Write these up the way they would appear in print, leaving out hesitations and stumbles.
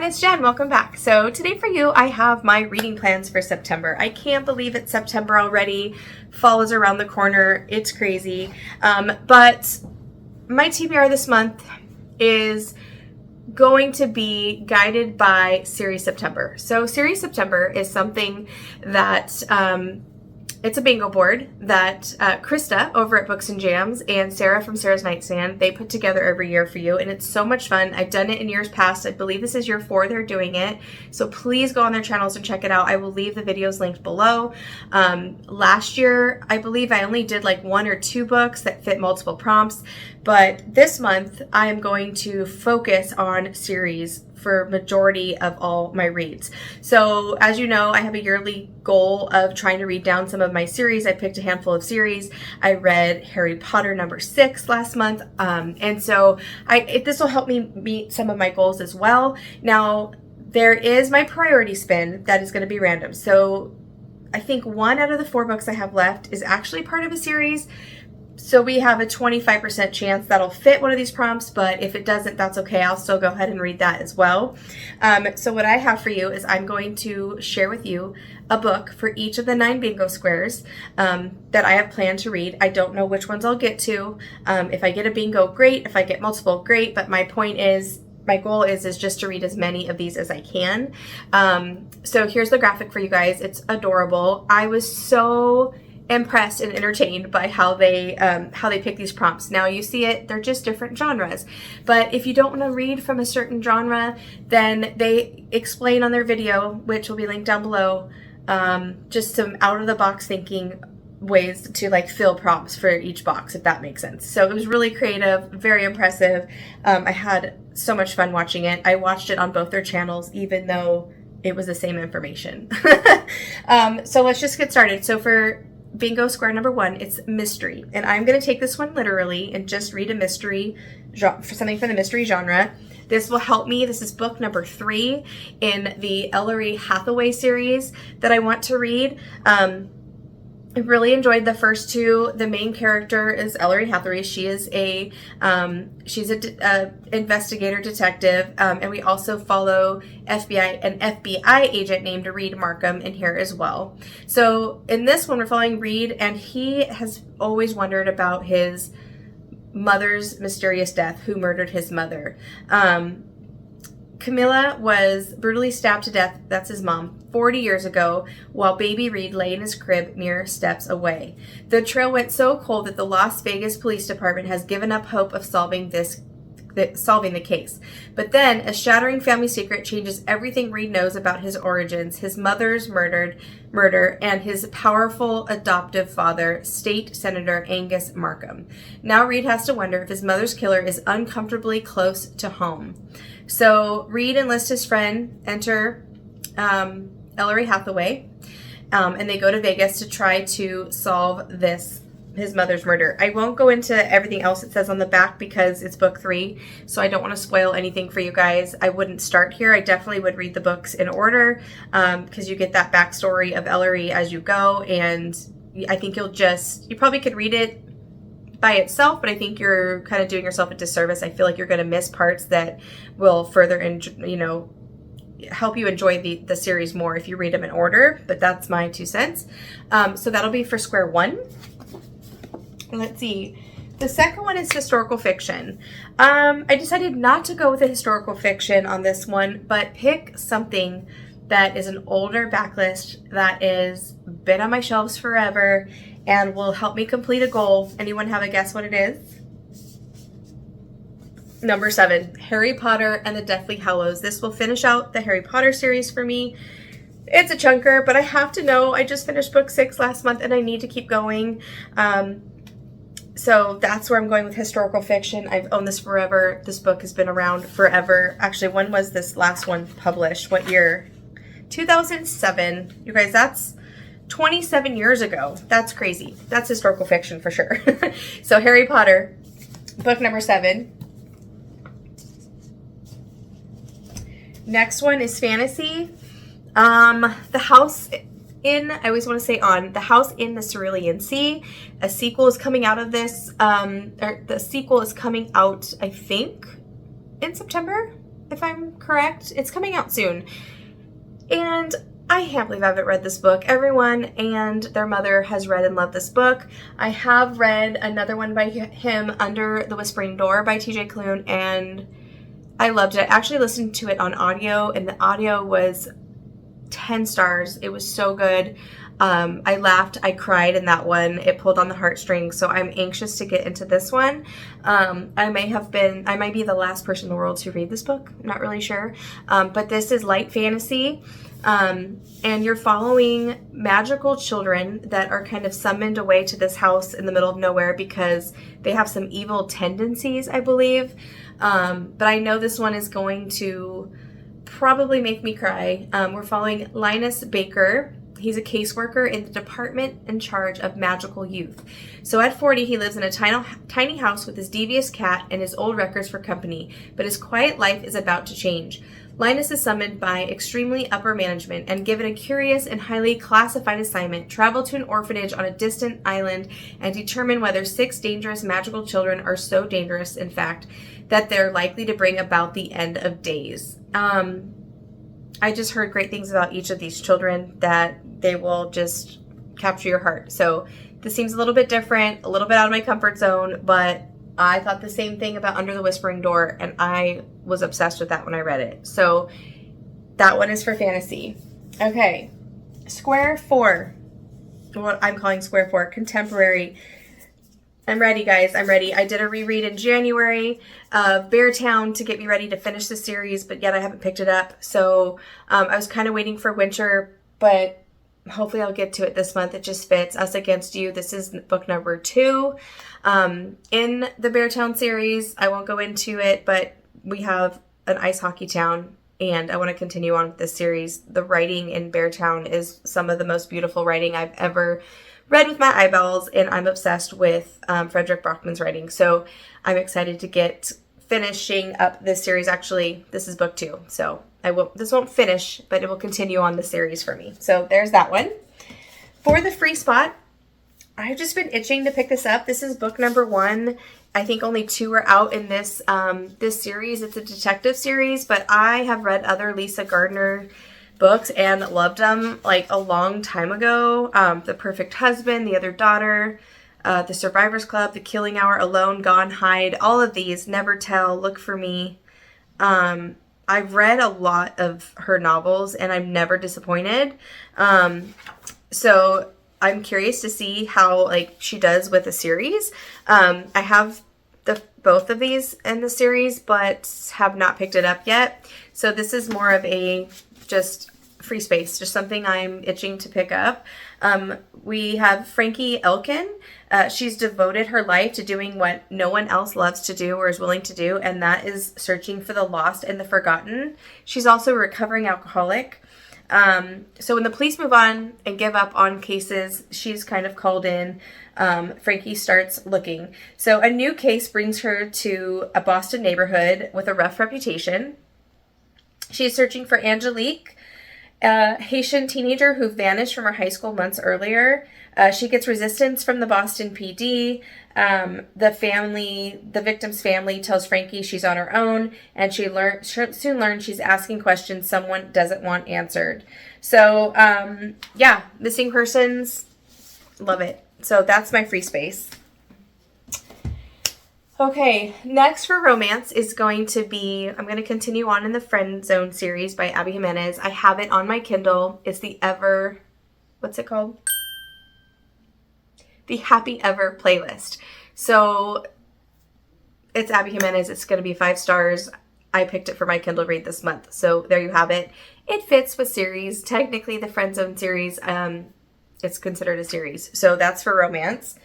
it's Jen. Welcome back. So today for you, I have my reading plans for September. I can't believe it's September already. Fall is around the corner. It's crazy. But my TBR this month is going to be guided by Series September. So Series September is something that it's a bingo board that Krista over at Books and Jams and Sarah from Sarah's Nightstand, they put together every year for you, and it's so much fun. I've done it in years past. I believe this is year 4 they're doing it, so please go on their channels and check it out. I will leave the videos linked below. Last year, I believe I only did like 1 or 2 books that fit multiple prompts, but this month I am going to focus on series for majority of all my reads. So as you know, I have a yearly goal of trying to read down some of my series. I picked a handful of series. I read Harry Potter number 6 last month. And so this will help me meet some of my goals as well. Now, there is my priority spin that is going to be random. So I think 1 out of the 4 books I have left is actually part of a series. So we have a 25% chance that'll fit one of these prompts, but if it doesn't, that's okay. I'll still go ahead and read that as well. So what I have for you is I'm going to share with you a book for each of the 9 bingo squares that I have planned to read. I don't know which ones I'll get to. If I get a bingo, great. If I get multiple, great. But my point is, my goal is just to read as many of these as I can. So here's the graphic for you guys. It's adorable. I was so impressed and entertained by how they pick these prompts. Now you see it, they're just different genres. But if you don't want to read from a certain genre, then they explain on their video, which will be linked down below, just some out-of-the-box thinking ways to like fill prompts for each box, if that makes sense. So it was really creative, very impressive. I had so much fun watching it. I watched it on both their channels, even though it was the same information. So let's just get started. So for bingo square number 1, it's mystery, and I'm going to take this one literally and just read a mystery for something from the mystery genre. This will help me. This is book number 3 in the Ellery Hathaway series that I want to read. I really enjoyed the first 2. The main character is Ellery Hathaway. She is she's a investigator detective, and we also follow an FBI agent named Reed Markham in here as well. So in this one, we're following Reed, and he has always wondered about his mother's mysterious death, who murdered his mother. Camilla was brutally stabbed to death, that's his mom, 40 years ago, while baby Reed lay in his crib mere steps away. The trail went so cold that the Las Vegas Police Department has given up hope of solving the case. But then, a shattering family secret changes everything Reed knows about his origins, his mother's murder, and his powerful adoptive father, State Senator Angus Markham. Now Reed has to wonder if his mother's killer is uncomfortably close to home. So Reed enlists his friend, enter Ellery Hathaway, and they go to Vegas to try to solve his mother's murder. I won't go into everything else it says on the back because it's book 3, so I don't want to spoil anything for you guys. I wouldn't start here. I definitely would read the books in order because you get that backstory of Ellery as you go, and I think you probably could read it by itself, but I think you're kind of doing yourself a disservice. I feel like you're going to miss parts that will further, help you enjoy the series more if you read them in order, but that's my 2 cents. So that'll be for square 1. Let's see. The second one is historical fiction. I decided not to go with a historical fiction on this one, but pick something that is an older backlist that is been on my shelves forever and will help me complete a goal. Anyone have a guess what it is? Number 7, Harry Potter and the Deathly Hallows. This will finish out the Harry Potter series for me. It's a chunker, but I have to know. I just finished book 6 last month and I need to keep going. So that's where I'm going with historical fiction. I've owned this forever. This book has been around forever. Actually, when was this last one published? What year? 2007. You guys, that's 27 years ago. That's crazy. That's historical fiction for sure. So Harry Potter, book number 7. Next one is fantasy. The House in, I always want to say on, The House in the Cerulean Sea. A sequel is coming out of this, or the sequel is coming out, I think, in September. if I'm correct. It's coming out soon. And I can't believe I haven't read this book. Everyone and their mother has read and loved this book. I have read another one by him, Under the Whispering Door by TJ Klune, and I loved it. I actually listened to it on audio, and the audio was 10 stars. It was so good. I laughed, I cried in that one. It pulled on the heartstrings, so I'm anxious to get into this one. I might be the last person in the world to read this book. I'm not really sure. But this is light fantasy. And you're following magical children that are kind of summoned away to this house in the middle of nowhere because they have some evil tendencies, I believe. But I know this one is going to probably make me cry. We're following Linus Baker. He's a caseworker in the department in charge of magical youth. So at 40, he lives in a tiny house with his devious cat and his old records for company, but his quiet life is about to change. Linus is summoned by extremely upper management and given a curious and highly classified assignment: travel to an orphanage on a distant island and determine whether 6 dangerous magical children are so dangerous, in fact, that they're likely to bring about the end of days. I just heard great things about each of these children, that they will just capture your heart. So this seems a little bit different, a little bit out of my comfort zone, but I thought the same thing about Under the Whispering Door, and I was obsessed with that when I read it. So that one is for fantasy. Okay, Square 4, what I'm calling Square 4, contemporary. I'm ready, guys. I'm ready. I did a reread in January of Beartown to get me ready to finish the series, but yet I haven't picked it up. So I was kind of waiting for winter, but hopefully I'll get to it this month. It just fits. Us Against You. This is book number 2 in the Beartown series. I won't go into it, but we have an ice hockey town, and I want to continue on with this series. The writing in Beartown is some of the most beautiful writing I've ever read with my eyeballs, and I'm obsessed with Fredrik Brockman's writing. So I'm excited to get finishing up this series. Actually, this is book 2, so this won't finish, but it will continue on the series for me. So there's that one. For the free spot, I've just been itching to pick this up. This is book number 1. I think only 2 are out in this this series. It's a detective series, but I have read other Lisa Gardner books and loved them like a long time ago. The Perfect Husband, The Other Daughter, The Survivors Club, The Killing Hour, Alone, Gone, Hide, all of these, Never Tell, Look for Me. I've read a lot of her novels and I'm never disappointed. So I'm curious to see how she does with a series. I have both of these in the series, but have not picked it up yet. So this is more of a just free space, just something I'm itching to pick up. We have Frankie Elkin. She's devoted her life to doing what no one else loves to do or is willing to do, and that is searching for the lost and the forgotten. She's also a recovering alcoholic. So when the police move on and give up on cases she's kind of called in, Frankie starts looking. So a new case brings her to a Boston neighborhood with a rough reputation. She's searching for Angelique, a Haitian teenager who vanished from her high school months earlier. She gets resistance from the Boston PD. The victim's family tells Frankie she's on her own, and she soon learns she's asking questions someone doesn't want answered. So, missing persons, love it. So that's my free space. Okay, next for romance is going to be, I'm going to continue on in the Friend Zone series by Abby Jimenez. I have it on my Kindle. It's what's it called? The Happy Ever playlist. So it's Abby Jimenez. It's going to be 5 stars. I picked it for my Kindle read this month. So there you have it. It fits with series. Technically, the Friend Zone series, it's considered a series. So that's for romance.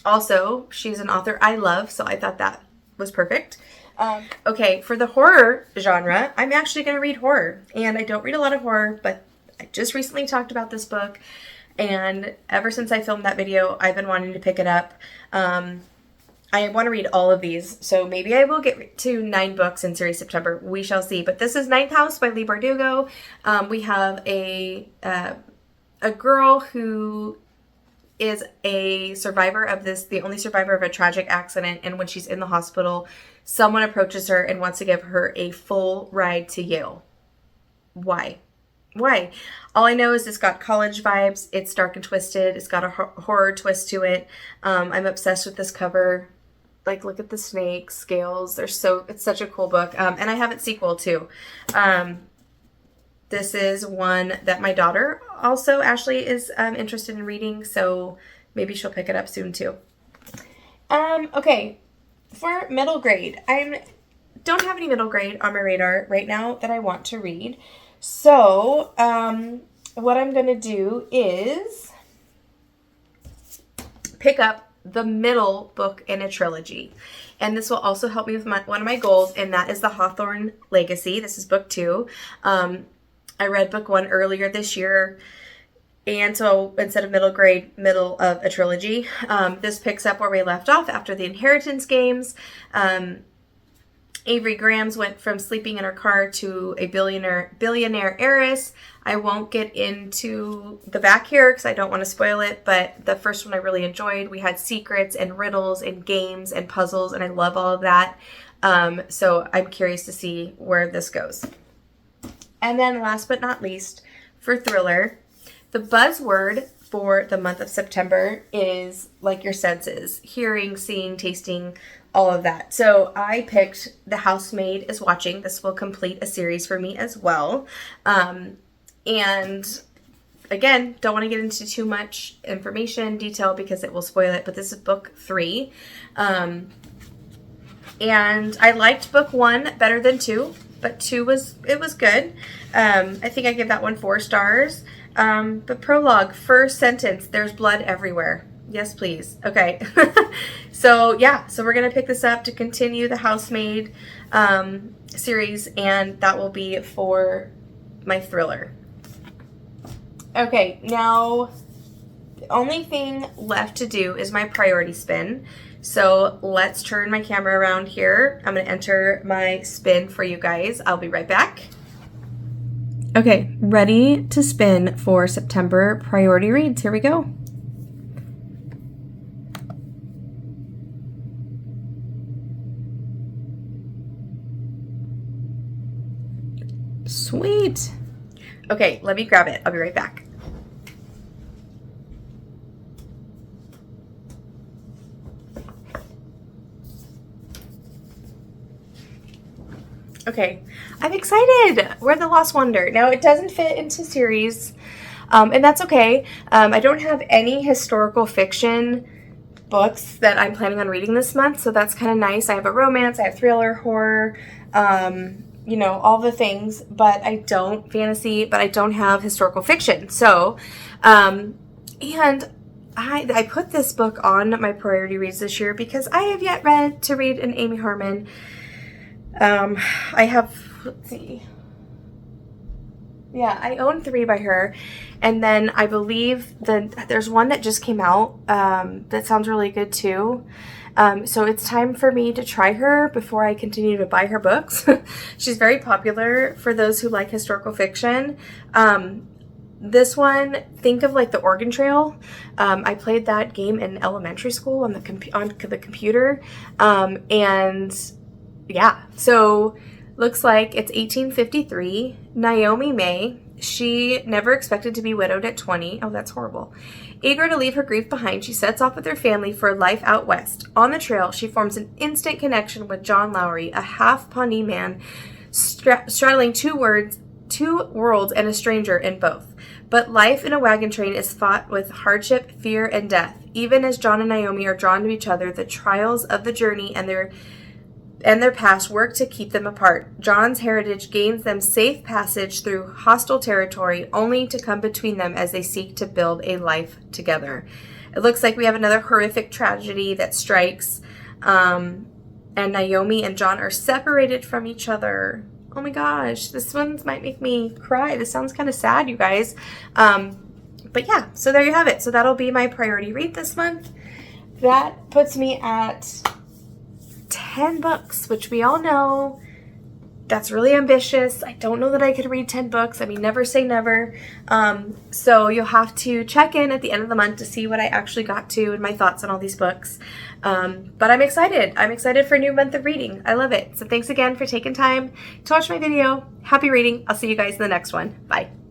Also, she's an author I love, so I thought that was perfect. Okay, for the horror genre, I'm actually going to read horror. And I don't read a lot of horror, but I just recently talked about this book. And ever since I filmed that video, I've been wanting to pick it up. I want to read all of these, so maybe I will get to 9 books in series September. We shall see. But this is Ninth House by Leigh Bardugo. We have a girl who is a survivor of this, the only survivor of a tragic accident. And when she's in the hospital, someone approaches her and wants to give her a full ride to Yale. Why? Why? All I know is it's got college vibes. It's dark and twisted. It's got a horror twist to it. I'm obsessed with this cover. Like, look at the snakes, scales. It's such a cool book. And I have its sequel too. This is one that my daughter also, Ashley, is interested in reading. So maybe she'll pick it up soon too. Okay. For middle grade, I don't have any middle grade on my radar right now that I want to read. So, what I'm going to do is pick up the middle book in a trilogy. And this will also help me with one of my goals, and that is the Hawthorne Legacy. This is book 2. I read book 1 earlier this year, and so instead of middle grade, middle of a trilogy, this picks up where we left off after the inheritance games. Avery Grams went from sleeping in her car to a billionaire heiress. I won't get into the back here because I don't want to spoil it, but the first one I really enjoyed. We had secrets and riddles and games and puzzles, and I love all of that. So I'm curious to see where this goes. And then last but not least, for thriller, the buzzword for the month of September is like your senses: hearing, seeing, tasting, all of that. So I picked The Housemaid is Watching. This will complete a series for me as well. And again, don't want to get into too much detail because it will spoil it, but this is book 3. And I liked book 1 better than 2, but 2 was good. I think I give that one 4 stars. But prologue, first sentence, there's blood everywhere. Yes, please. Okay. So we're going to pick this up to continue the Housemaid series, and that will be for my thriller. Okay, now the only thing left to do is my priority spin. So let's turn my camera around here. I'm going to enter my spin for you guys. I'll be right back. Okay, ready to spin for September priority reads. Here we go. Sweet. Okay, let me grab it. I'll be right back. Okay, I'm excited. Where the Lost Wonder. Now, it doesn't fit into series, and that's okay. I don't have any historical fiction books that I'm planning on reading this month, so that's kind of nice. I have a romance, I have thriller, horror, all the things, but I don't have historical fiction. So, and I put this book on my priority reads this year because I have yet to read an Amy Harmon. I have, let's see. Yeah, I own 3 by her. And then I believe there's one that just came out that sounds really good too. So it's time for me to try her before I continue to buy her books. She's very popular for those who like historical fiction. This one, think of like the Oregon Trail. I played that game in elementary school on the computer. And yeah, so looks like it's 1853. Naomi May, she never expected to be widowed at 20. Oh, that's horrible. Eager to leave her grief behind, she sets off with her family for a life out west. On the trail, she forms an instant connection with John Lowry, a half-Pawnee man straddling two worlds and a stranger in both. But life in a wagon train is fought with hardship, fear, and death. Even as John and Naomi are drawn to each other, the trials of the journey and their past work to keep them apart. John's heritage gains them safe passage through hostile territory, only to come between them as they seek to build a life together. It looks like we have another horrific tragedy that strikes, and Naomi and John are separated from each other. Oh my gosh, this one might make me cry. This sounds kind of sad, you guys. But yeah, so there you have it. So that'll be my priority read this month. That puts me at 10 books, which we all know That's really ambitious. I don't know that I could read 10 books. I mean, never say never. So you'll have to check in at the end of the month to see what I actually got to and my thoughts on all these books. But I'm excited. I'm excited for a new month of reading. I love it. So thanks again for taking time to watch my video. Happy reading. I'll see you guys in the next one. Bye.